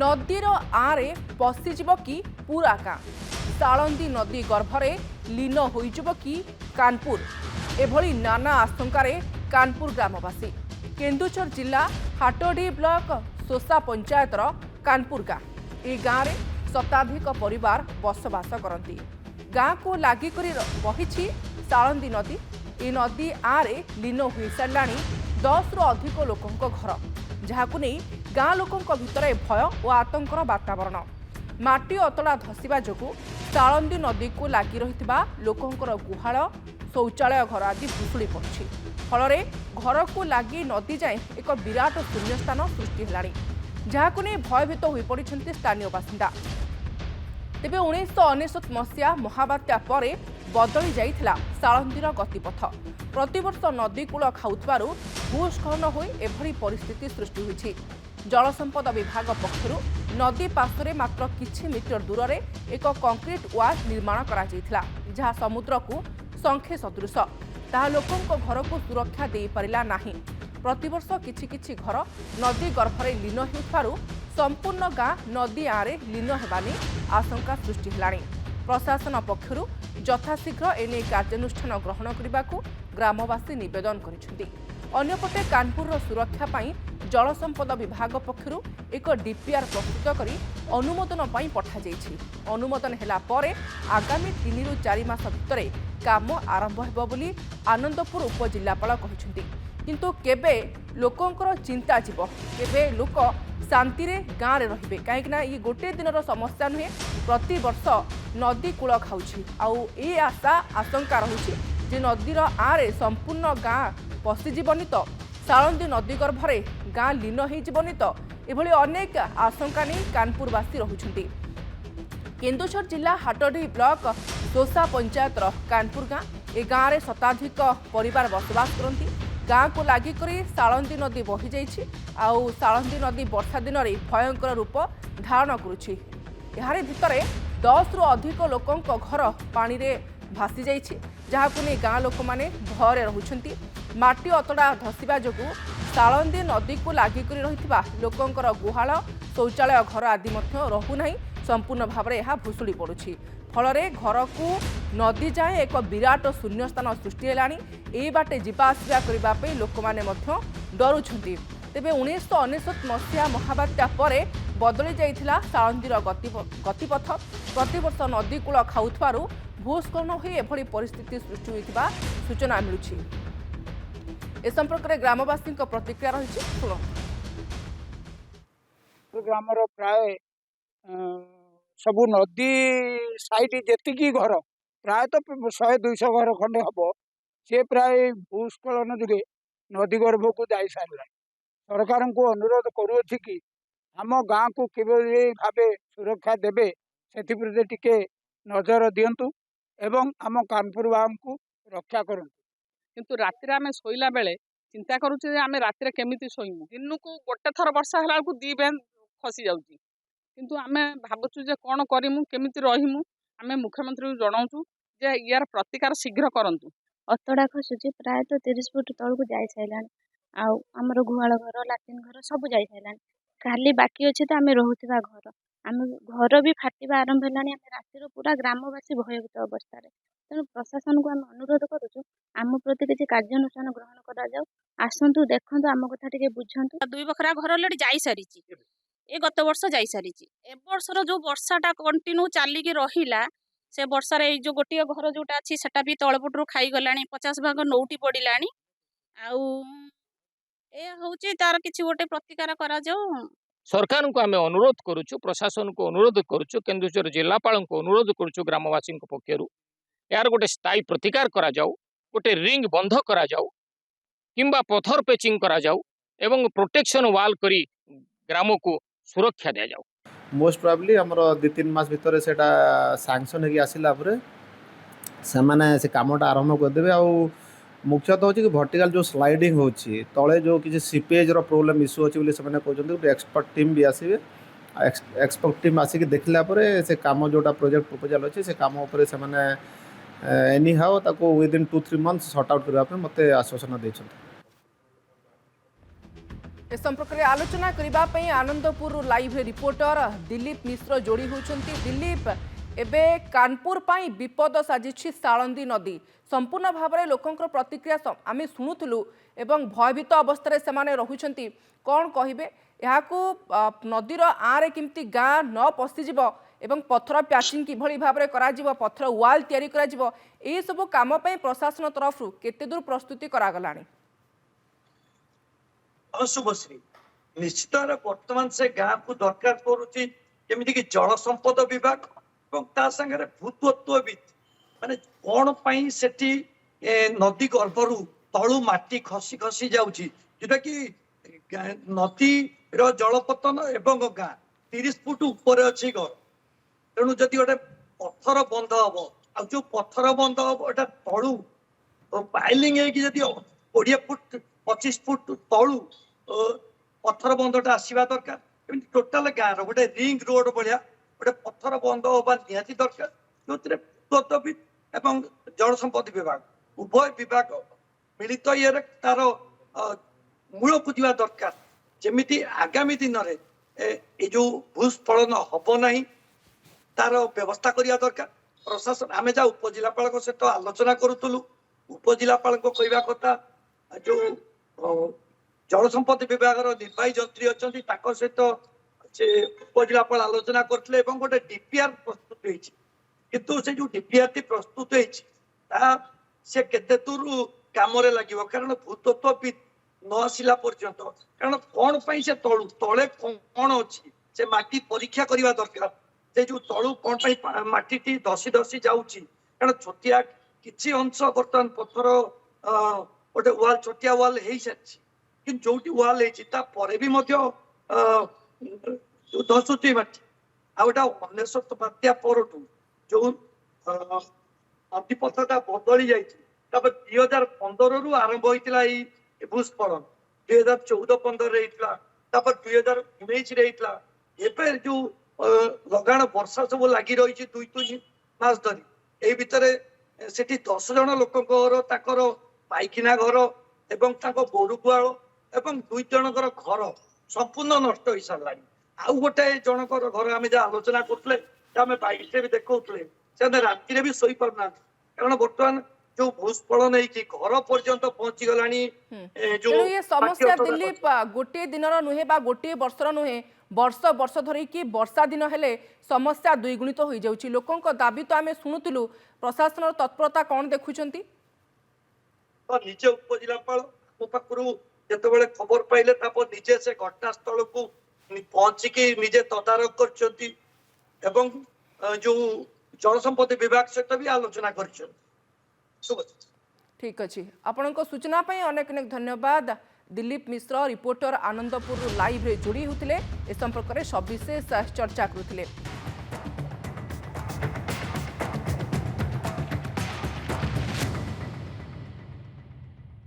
नदीर आरे पशिଯିब कि पूरा गाँ साळंदी नदी गर्भरे लीन होइजिब कि कानपुर एभली नाना आशंकारे कानपुर ग्रामवासी केन्दुझर जिला हाटडी ब्लॉक सोसा पंचायतर कानपुर गाँ ए गाँव में शताधिक परिवार बसवास करती गाँ को लागिकरी बहिछि साळंदी नदी ए नदी आरे लीन हो सारा 10 रु अधिक लोकों घर जहाकु नहीं गाँ लोकों भितर भय और आतंकर वातावरण माटी अतड़ा धसवा जोगु साळंदी नदी को लगी रही लोकंर गुहाल शौचालय घर आदि भुशुड़ी पड़ुछि फल घर को लगी नदी जाए एक विराट शून्यस्थान सृष्टि है जहाकु नहीं भयभीत हो पड़ी स्थानीय बासिंदा तेबे 1999 मसीहा महाबात्या पर बदली जाइथिला साळंदीर गतिपथ प्रतिवर्ष नदी कूल खाउथबारु भूस्खलन होई एभली परिस्थिति सृष्टि होइछि जलसंपद विभाग पक्षरु नदी पार्श्व मात्र किछि मीटर दूर रे एक कंक्रीट वाल निर्माण करा जाइथिला जहा समुद्र को संखे सदृश ताहा लोकंक घर को सुरक्षा दे परिला नाही प्रतिवर्ष किछि किछि घर नदी गर्भरे लीन हेउथबारु संपूर्ण गाँ नदी आरे लीन हेबानी आशंका सृष्टि हेलाणी प्रशासन पक्षरु यथाशीघ्र एने कार्यानुष्ठान ग्रहण करने को ग्रामवासी निवेदन करिसेंति अन्यपटे कानपुर सुरक्षा पाई जलसंपद विभाग पक्षरु एक डीपीआर प्रस्तुत करी अनुमोदन पाई पठा जाइछि अनुमोदन हेला परे आगामी 3 रु 4 मास भितरे काम आरंभ हेबो बोली आनंदपुर उपजिल्लापाल कहिसेंति किंतु केबे लोकंकर चिंता जीव केबे लोक शांति रे गाँ रे रहिबे काहेकि ना ये गोटे दिनर समस्या नुहे प्रति वर्ष नदी कूल खाउछि आउ ए आशा आशंका रहुछि जे नदीर आरे संपूर्ण गाँ पशिजीवनी तो साळंदी नदी गर्भरे गाँ लीन होइजिवनी तो एभली अनेक आशंका नहीं कानपुरवासी रहुछन्ति केन्दुझर जिला हाटडी ब्लॉक सोसा पंचायतर कानपुर गाँ ए गाँ रे शताधिक परिवार बसवास करती गाँ को लागिकरी साळंदी नदी बही जाइछि आउ साळंदी नदी वर्षा दिन में भयंकर रूप धारण करुछि यार भितर 10 रु अधिक लोकों घर पानी रे भासी जाइछि जहाकु नै गाँ लोक माने भୟରେ रहुछन्ति माटी अतड़ा धसवा जोगु साळंदी नदी को लागिकरी रहिथिबा लोकंकर गुहाल शौचालय घर आदि मध्य रहु नाही संपूर्ण भाव में यह भुशुड़ी पड़ुछि फल घर को नदी जाए एक विराट शून्यस्थान सृष्टि हेलाणी ए बाटे जीवा आसिया करने लोक मैंने डरुछन्ति तेबे 1999 मसीहा महाबात्या पर बदली जाइथिला साळंदीर गतिपथ प्रतिवर्ष नदी कूल खाउथबारु भूस्खलन होई एभली परिस्थिति सृष्टि होइथिबा सूचना मिलुछि ए संपर्क में ग्रामवासी प्रतिक्रिया रही शुण ग्रामर प्राय सबू नदी साइड जेतिकी घर प्राय तो 100-200 घर खंडे हम सी प्राय भूस्खलन जुगे नदी गर्भ को जा सारा सरकार को अनुरोध करुच्छी कि आम गाँ को किभली भाव सुरक्षा देवे से टिके नजर दिंतु एवं आम कानपुर गाँव को रक्षा करूँ किंतु राति आम शोला बेले चिंता करुचे आम राति केमी शोमु दिन को गोटे थर वर्षा है 2 बेन खसी जाऊँगी किंतु आम भावुँ जे कौन करूँ केमी रहीमु आम मुख्यमंत्री जनाऊँ जे यार प्रतिकार शीघ्र करंतु अतड़ा खसुची प्रायतः 30 फुट तल को जाई साइलान आमर गुहाल घर लाट्रिन घर सब जाई साइलान खाली बाकी अच्छे तो आम रोहुथिबा घर आम घर भी फाटिबा आरंभ हेलानी आम रातिर पूरा ग्रामवासी भयभीत अवस्था तेणु प्रशासन को आम अनुरोध करुचु आम प्रति किसी कार्यानुष्ठान ग्रहण करा जाऊ आसंतु देखंतु आम कथा टिके बुझंतु 2 बखरा घर ऑलरेडी जाई सारी ए गत वर्ष जाई सारी ए वर्षर जो वर्षाटा कंटिन्यू चलिकी रहिला से वर्षा रे जो गोटे घर जोटा अच्छी सेटा भी तलपटू खाई गलानी 50 भाग नौटी पड़िलानी आउ ए होची तार किछि गोटे प्रतिकार करा जाऊ सरकार को आम अनुरोध करुचु प्रशासन को अनुरोध करुचु केन्दुझर जिलापाल को अनुरोध करुचु ग्रामवासी पक्षर यार गोटे स्थायी प्रतिकार करा जाऊ गोटे रिंग बंध करा जाऊ किंबा पथर पेचिंग करा जाऊ एवं प्रोटेक्शन वाल करी ग्राम को सुरक्षा दिया जाऊ मोस्ट प्रोबेबली हमर 2-3 मास भितर सेटा सैंक्शन होगी आसिला परे से माने से कामटा आरंभ कर देबे आ मुख्यतः होची कि वर्टिकल जो स्लाइडिंग होची तळे जो किसी सीपेज रो प्रॉब्लम इशू होची बोली से कहते एक्सपर्ट टीम भी आसबे एक्सपर्ट टीम आसिक देखला परे से काम जोटा प्रोजेक्ट प्रपोजल अच्छे से काम उपरे से माने एनी हाउ ताको विदिन 2-3 मंथ्स सॉर्ट आउट करबा पे मते आश्वासन दैछन। ए संपर्क में आलोचना करने आनंदपुर लाइव रिपोर्टर दिलीप मिश्र जोड़ी होती। दिलीप, एबे कानपुर पाई विपद साजिछि साळंदी नदी संपूर्ण भाव में लोकंकर प्रतिक्रिया आम शुणुलु एवं भयभीत अवस्था से रहुचंती कौन कहिबे याकू नदीर आरे किमती गाँ न पशिजिब एवं पत्थर प्याचिंग किभली भाव में करा पत्थर वाल तैयारी करा एही सब काम पई प्रशासन तरफ केते दूर प्रस्तुति करागलानी? शुभश्री निश्चित भाव बर्तमान से गाँ को दरकार करुच्ची केमिति कि जल संपद विभाग और ता संगे भूतत्वविद माने कौन पाई सेठी नदी गर्भरू तलू माटी खसी खसी जाउची जोटा कि नदी रो जलपतन एवं गाँ 30 फुट ऊपर अच्छी घर तेणु जदि गोटे पत्थर बंध हम आ जो पत्थर बंध हम एटा तलू पाइलिंग जदि 20 फुट 25 फुट तलू पत्थर बंधटा आसवा दरकार टोटाल गाँव रोटे रिंग रोड भाया गोटे पत्थर बंध हवा निहाती दरकार जो भूतत्वविद एवं जल संपद विभाग उभय विभाग मिलित ये तार मूल को दिवा दरकार जमीती आगामी दिन में जो भूस्खलन हम ना तार व्यवस्था करिया दरकार। प्रशासन आम जहाँ उपजिलापाल सहित आलोचना करूँ उपजिलापाल कहवा कथा जो जल संपद विभाग निर्वाही जंत्री अच्छा सहित से उपजिलापाल आलोचना करते गोटे डीपीआर प्रस्तुत होती किंतु से जो डीपीआर टी प्रस्तुत होती केते दूर काम लगे कारण भूतत्वविद न आसला पर्यंत कारण कौन पाई से तलू तले कौन अच्छी से माटी परीक्षा करने दरकार से जो तलू कौन पाई माटी धसी धसी जाऊँगी कारण छोटिया किसी अंश बर्तमान पत्थर गोटे वाल छोटिया वाल हो सारी कि जो वाल होता भी धसुची माटी आटा 19 बात्या परठू जो नदीपथटा बदली जाती 2015 रु आरंभ होता भूस्खलन 2014-15 2019 एवं जो लगाण वर्षा सब लगी रही 2-3 मास धरी यही भितर से 10 जन लोक घर पाइखिना घर एवं गोरु गुआल एवं 2 जनकर घर संपूर्ण नष्ट हो सारा आउ गोटे जनकर घर आम जहाँ आलोचना करें बाइक भी देखते से राति भी शोई पारना कारण बर्तमान जो भूस्खलन घर पर्यंत पहुंची गलानी जो ये समस्या दिलीप गोटे दिन नुहे बा गोटे वर्षर नुहे वर्ष वर्ष धरिकी वर्षा दिन हेले समस्या द्विगुणित हो जाउची लोकंक दाबी तो आमे शुणुतलु प्रशासन तत्परता कौन देखुचंती? तो निजे उपजिलापाल मो पाखरु जेतेबेले खबर पाइले तापर निजे से घटनास्थल को पहुंचिकी निजे तदारक करछंती एवं जो जल संपद विभाग सहित भी आलोचना करछंती। ठीक अच्छे आपण सूचना अनेक अनेक धन्यवाद। दिलीप मिश्र रिपोर्टर आनंदपुर लाइव रे जोड़ी होते ए संपर्क में सविशेष चर्चा करुले।